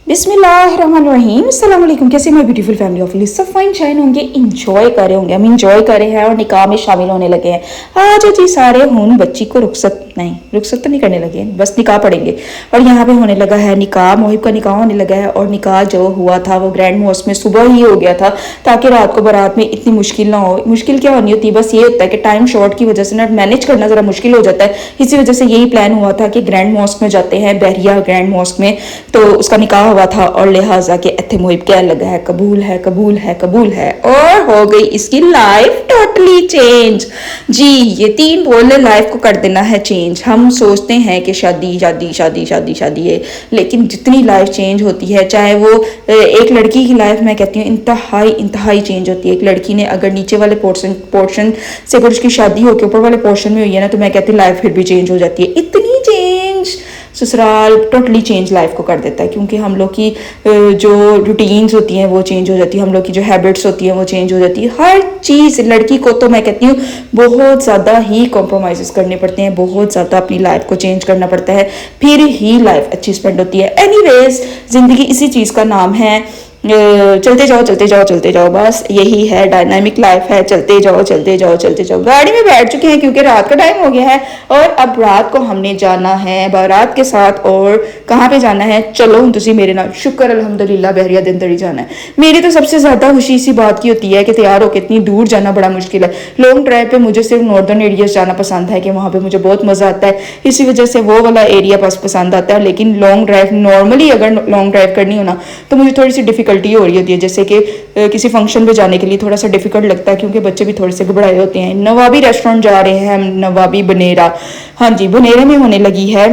बिस्मिल्लाहिर्रहमानिर्रहीम अस्सलाम वालेकुम। कैसे माय ब्यूटीफुल फैमिली ऑफ सब फाइन शाइन होंगे, इंजॉय कर रहे होंगे। हम इंजॉय कर रहे हैं और निकाह में शामिल होने लगे हैं। आज जी सारे हुन बच्ची को रुखसत तो नहीं करने लगे, बस निकाह पढ़ेंगे। और यहाँ पे होने लगा है निकाह, मोहिब का निकाह होने लगा है। और निकाह जो हुआ था वो ग्रैंड मॉस्क में सुबह ही हो गया था, ताकि रात को बारात में इतनी मुश्किल ना हो। मुश्किल क्या होनी होती है, बस ये होता है कि टाइम शॉर्ट की वजह से ना मैनेज करना ज़रा मुश्किल हो जाता है। इसी वजह से यही प्लान हुआ था कि ग्रैंड मॉस्क में जाते हैं, बहरिया ग्रैंड मॉस्क में, तो उसका निकाह हुआ था। और लिहाजा के इत्थे मोहिब क्या लगा है, कबूल है कबूल है कबूल है। और हो गई इसकी लाइफ टोटली चेंज। जी ये 3 बोल लाइफ को कर देना है चेंज। हम सोचते हैं कि शादी शादी शादी शादी शादी है, लेकिन जितनी लाइफ चेंज होती है, चाहे वो एक लड़की की लाइफ, मैं कहती हूँ इंतहाई चेंज होती है। एक लड़की ने अगर नीचे वाले पोर्शन से अगर उसकी शादी होकर ऊपर वाले पोर्शन में हुई है ना, तो मैं कहती हूँ लाइफ फिर भी चेंज हो जाती है। इतनी चेंज ससुराल टोटली चेंज लाइफ को कर देता है, क्योंकि हम लोग की जो रूटीन्स होती हैं वो चेंज हो जाती है, हम लोग की जो हैबिट्स होती हैं वो चेंज हो जाती है। हर चीज़ लड़की को तो मैं कहती हूँ बहुत ज़्यादा ही कॉम्प्रोमाइज़ करने पड़ते हैं, बहुत ज़्यादा अपनी लाइफ को चेंज करना पड़ता है, फिर ही लाइफ अच्छी स्पेंड होती है। एनीवेज ज़िंदगी इसी चीज़ का नाम है, चलते जाओ चलते जाओ चलते जाओ, बस यही है, डायनामिक लाइफ है। चलते जाओ चलते जाओ चलते जाओ। गाड़ी में बैठ चुके हैं क्योंकि रात का टाइम हो गया है, और अब रात को हमने जाना है बारात के साथ। और कहाँ पे जाना है, चलो तुसी मेरे नाल। शुक्र अल्हम्दुलिल्लाह बहरिया दिन तड़ी जाना है। मेरी तो सबसे ज़्यादा खुशी इसी बात की होती है कि तैयार होकर इतनी दूर जाना बड़ा मुश्किल है। लॉन्ग ड्राइव पे मुझे सिर्फ नॉर्दर्न एरियाज जाना पसंद है, कि वहाँ पे मुझे बहुत मज़ा आता है, इसी वजह से वो वाला एरिया बस पसंद आता है। लेकिन लॉन्ग ड्राइव नॉर्मली अगर लॉन्ग ड्राइव करनी हो ना, तो मुझे थोड़ी सी डिफिकल्टी हो रही होती है। जैसे कि किसी फंक्शन पे जाने के लिए थोड़ा सा डिफिकल्ट लगता है, क्योंकि बच्चे भी थोड़े से घबराए होते हैं। नवाबी रेस्टोरेंट जा रहे हैं हम, नवाबी बनेरा। हाँ जी, बनेरे में होने लगी है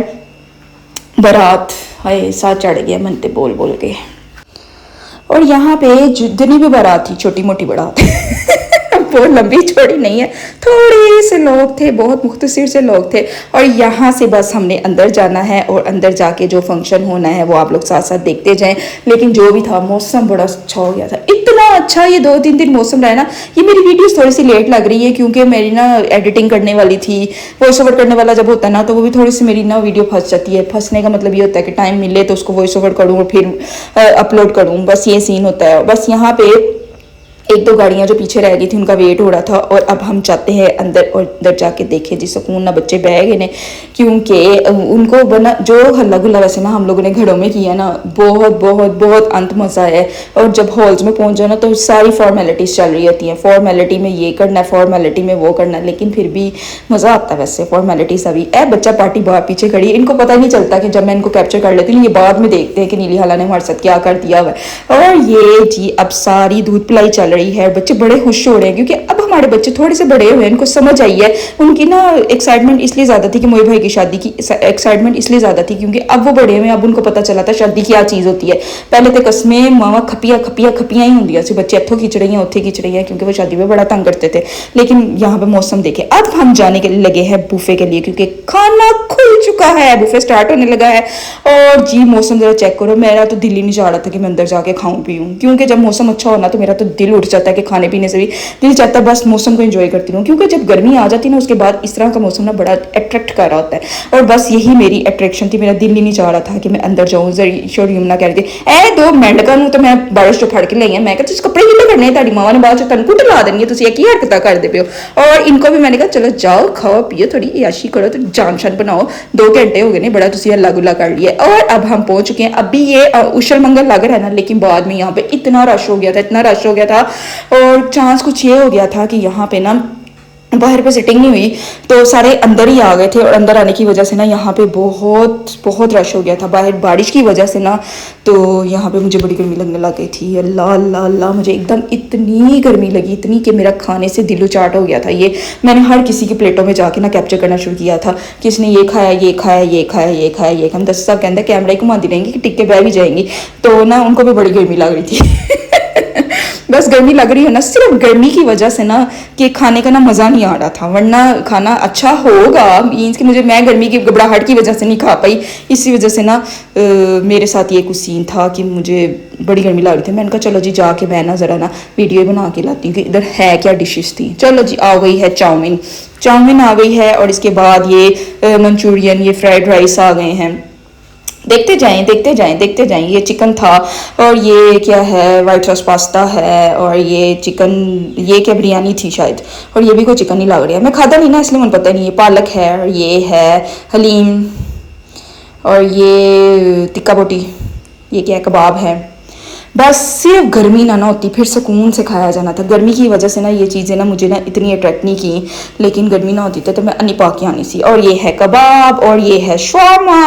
बारात। हाय साथ चढ़ गया मनते बोल बोल के। और यहाँ पे जितनी भी बारात थी, छोटी मोटी बारात बहुत लंबी छोटी नहीं है, थोड़े से लोग थे, बहुत मुख्तसर से लोग थे। और यहाँ से बस हमने अंदर जाना है, और अंदर जाके जो फंक्शन होना है वो आप लोग साथ साथ देखते जाएं। लेकिन जो भी था, मौसम बड़ा अच्छा हो गया था, इतना अच्छा। ये 2-3 दिन मौसम रहा है ना। ये मेरी वीडियोस थोड़ी सी लेट लग रही है, क्योंकि मेरी ना एडिटिंग करने वाली थी। वॉइस ओवर करने वाला जब होता है ना, तो वो भी थोड़ी सी मेरी ना वीडियो फंस जाती है। फंसने का मतलब ये होता है कि टाइम मिले तो उसको वॉइस ओवर करूँ और फिर अपलोड करूँ, बस ये सीन होता है। बस यहाँ पे 1-2 गाड़ियाँ जो पीछे रह गई थी उनका वेट हो रहा था। और अब हम चाहते हैं अंदर, और अंदर जाके देखें जी सुकून ना बच्चे बह गए ने, क्योंकि उनको बना जो हल्ला गुल्ला वैसे ना हम लोगों ने घरों में किया ना, बहुत बहुत बहुत अंत मज़ा है। और जब हॉल्स में पहुंच जाओ ना, तो सारी फॉर्मेलिटीज़ चल रही होती हैं। फॉर्मेलिटी में ये करना है, फॉर्मेलिटी में वो करना है, लेकिन फिर भी मज़ा आता है। वैसे फॉर्मेलिटीज़ अभी बच्चा पार्टी बाहर पीछे खड़ी है, इनको पता नहीं चलता कि जब मैं इनको कैप्चर कर लेती हूँ, ये बाद में देखते हैं कि नीली हाला ने हमारे साथ क्या कर दिया हुआ है। और ये जी अब सारी दूध पिलाई चल रही है, बच्चे बड़े खुश हो रहे हैं, क्योंकि अब हमारे बच्चे थोड़े से बड़े हुए हैं, इनको समझ आई है। उनकी ना एक्साइटमेंट इसलिए ज़्यादा थी कि मोहिब भाई की शादी की एक्साइटमेंट इसलिए ज़्यादा थी, क्योंकि अब वो बड़े हुए, अब उनको पता चला था शादी क्या चीज़ होती है। पहले तो कस्में मावा खपिया खपिया खपियाँ ही होंगी सी, बच्चे इतों खिंच रही हैं उत्थे खिंच रही हैं, क्योंकि वो शादी में बड़ा तंग करते थे। लेकिन यहाँ पे मौसम देखे। अब हम जाने के लिए लगे हैं बूफे के लिए, क्योंकि खाना खुल चुका है, बूफे स्टार्ट होने लगा है। और जी मौसम ज़रा चेक करो, मेरा तो दिल ही नहीं चाह रहा था कि मैं अंदर जाके खाऊं पीऊँ, क्योंकि जब मौसम अच्छा होना तो मेरा तो दिल उठ जाता है कि खाने पीने से भी दिल चाहता है बस मौसम को एंजॉय करती रहूं। क्योंकि जब गर्मी आ जाती है ना, उसके बाद इस तरह का मौसम ना बड़ा अट्रैक्ट कर रहा होता है। और बस यही मेरी अट्रैक्शन थी, मेरा दिल ही नहीं चाह रहा था कि मैं अंदर जाऊँ। शोर यमुना कह रही थी 2 मेंढका तो मैं बारिश जो फड़ के लाई है, मैं कहती कपड़े गिले करने ताड़ी मावा ने बाद तन कुट ला देनी है, तुम एक ही हरकत करते पे हो। और इनको भी मैंने कहा चलो जाओ खाओ पियो, थोड़ी याशी करो, तो जान शान बनाओ। 2 घंटे हो गए ने, बड़ा तुम हल्ला गुल्ला कर लिया। और अब हम पहुंच चुके हैं। अभी ये उछल मंगल लग रहा है ना, लेकिन बाद में यहाँ पे इतना रश हो गया था, इतना रश हो गया था। और चांस कुछ ये हो गया था कि यहाँ पे ना बाहर पे सिटिंग नहीं हुई, तो सारे अंदर ही आ गए थे। और अंदर आने की वजह से ना यहाँ पे बहुत बहुत रश हो गया था बाहर, बारिश की वजह से ना। तो यहाँ पे मुझे बड़ी गर्मी लगने लग गई थी। अल्लाह अल्लाह अल्लाह, मुझे एकदम इतनी गर्मी लगी, इतनी कि मेरा खाने से दिलो चाट हो गया था। ये मैंने हर किसी की प्लेटों में जाके ना कैप्चर करना शुरू किया था कि इसने ये खाया ये खाया ये खाया ये खाया ये खाया। हम 10 साहब कहते कैमरा ही घुमाती रहेंगी कि टिक के बह भी जाएंगी, तो ना उनको भी बड़ी गर्मी लग रही थी बस गर्मी लग रही है ना, सिर्फ गर्मी की वजह से ना कि खाने का ना मज़ा नहीं आ रहा था, वरना खाना अच्छा होगा। मीन्स कि मैं गर्मी की घबराहट की वजह से नहीं खा पाई, इसी वजह से ना मेरे साथ ये कुछ सीन था कि मुझे बड़ी गर्मी लग रही थी। मैंने कहा चलो जी जाके मैं ना ज़रा ना वीडियो बना के लाती हूँ कि इधर है क्या डिशेस थी। चलो जी आ गई है चाउमीन आ गई है, और इसके बाद ये मंचूरियन, ये फ्राइड राइस आ गए हैं। देखते जाएं देखते जाएं देखते जाएं। ये चिकन था और ये क्या है, वाइट सॉस पास्ता है, और ये चिकन, ये क्या बिरयानी थी शायद, और ये भी कोई चिकन नहीं लग रहा है। मैं खाता नहीं ना इसलिए मुझे पता नहीं। ये पालक है और ये है हलीम और ये टिक्का बोटी, ये क्या है, कबाब है। बस सिर्फ गर्मी ना होती फिर सुकून से खाया जाना था। गर्मी की वजह से ना ये चीज़ें ना मुझे ना इतनी अट्रैक्ट नहीं की, लेकिन गर्मी ना होती तो मैं अन्नी पा के आनी सी। और ये है कबाब और ये है शौरमा,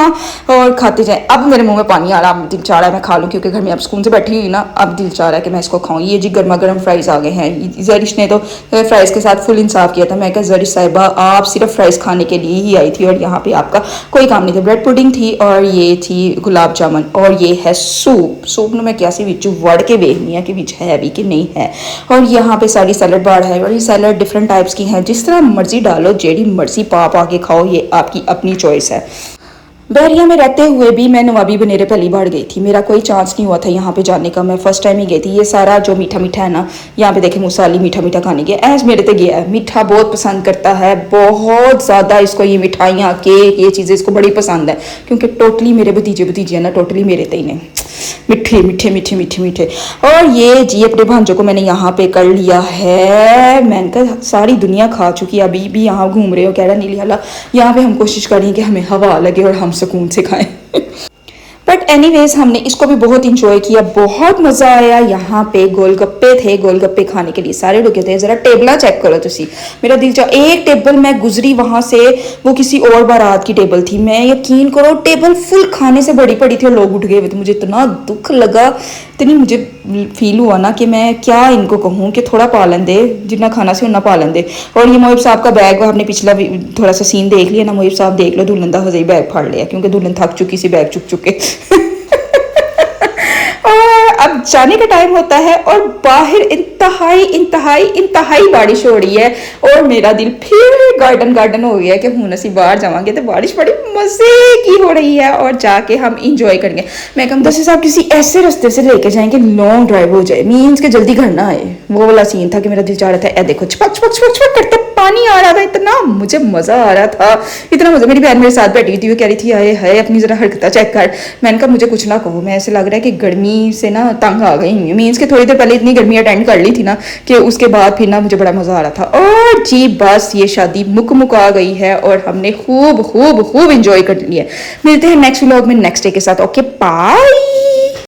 और खाते जाए। अब मेरे मुंह में पानी आ रहा, अब दिल चाह रहा है मैं खा लूँ, क्योंकि घर में अब सुकून से बैठी हुई ना, अब दिल चाह रहा है कि मैं इसको खाऊँ। ये जी गर्मा गर्म फ्राइज़ आ गए हैं। जरिश ने तो फ्राइज़ के साथ फुल इंसाफ किया था। मैं कहा जरिश साहिबा आप सिर्फ फ्राइज़ खाने के लिए ही आई थी और यहाँ पे आपका कोई काम नहीं था। ब्रेड पुडिंग थी और ये थी गुलाब जामुन, और ये है सूप। सूप में मैं क्या सी विच वड़ के देखनी है कि विच है भी कि नहीं है। और यहाँ पे सारी सैलड बार है, और ये सैलड डिफरेंट टाइप्स की हैं, जिस तरह मर्जी डालो, जेडी मर्जी पा के खाओ, ये आपकी अपनी चॉइस है। बहरिया में रहते हुए भी मैं नवाबी बनेरे पहली बार गई थी। मेरा कोई चांस नहीं हुआ था यहाँ पे जाने का, मैं फर्स्ट टाइम ही गई थी। ये सारा जो मीठा मीठा है ना, यहाँ पे देखे मूसाली मीठा मीठा खाने गया, ऐस मेरे ते गया है। मीठा बहुत पसंद करता है, बहुत ज़्यादा इसको ये मिठाइयाँ केक ये चीज़ें इसको बड़ी पसंद है, क्योंकि टोटली मेरे भतीजे भतीजियाँ ना टोटली मेरे ते ही ने मीठे मीठे मीठे मीठे मीठे। और ये जी अपने भांजों को मैंने यहाँ पे कर लिया है। मैंने कहा सारी दुनिया खा चुकी है, अभी भी यहाँ घूम रहे हो, कह रहा नीली हाला। यहाँ पे हम कोशिश करें कि हमें हवा लगे और हम सुकून से खाएं। बट एनीवेज हमने इसको भी बहुत इंजॉय किया, बहुत मज़ा आया। यहाँ पे गोलगप्पे थे, गोलगप्पे खाने के लिए सारे रुके थे। ज़रा टेबला चेक करो तुसी, मेरा दिल चाह। एक टेबल मैं गुजरी वहाँ से, वो किसी और बारात की टेबल थी, मैं यकीन करो टेबल फुल खाने से बड़ी पड़ी थी और लोग उठ गए हुए थे। मुझे इतना दुख लगा, इतनी मुझे फील हुआ ना कि मैं क्या इनको कहूँ कि थोड़ा पालन दे, जितना खाना से उतना पालन दे। और ये मोहिब साहब का बैग, आपने पिछला थोड़ा सा सीन देख लिया ना, मोहिब साहब देख लो, दुल्हन का हजे बैग फाड़ लिया, क्योंकि दुल्हन थक चुकी सी बैग चुक चुके। और अब जाने का टाइम होता है और बाहर इंतहाई इंतहाई इंतहाई बारिश हो रही है, और मेरा दिल फिर गार्डन गार्डन हो गया कि हूं ਅਸੀਂ बाहर जावांगे तो बारिश बड़ी मजे की हो रही है और जाके हम इंजॉय करेंगे। मैं कहूँ दस साहब किसी ऐसे रास्ते से लेके जाएंगे लॉन्ग ड्राइव हो जाए, मीन्स के जल्दी घर ना आए, वो वाला सीन था कि मेरा दिल चाह रहा था। देखो छपक छपक छपक छपक करते पानी आ रहा था, इतना मुझे मजा आ रहा था, इतना मजा। मेरी बहन मेरे साथ बैठी थी, वो कह रही थी आए हाय अपनी जरा हरकत चेक कर। मैंने कहा मुझे कुछ ना कहो, मैं ऐसे लग रहा है कि गर्मी से ना तंग आ गई हूँ। मीन्स के थोड़ी देर पहले इतनी गर्मी अटेंड कर ली थी ना कि उसके बाद फिर ना मुझे बड़ा मजा आ रहा था। और जी बस ये शादी मुक आ गई है और हमने खूब खूब खूब इंजॉय कर लिया। मिलते हैं नेक्स्ट व्लॉग में नेक्स्ट डे के साथ। Okay bye.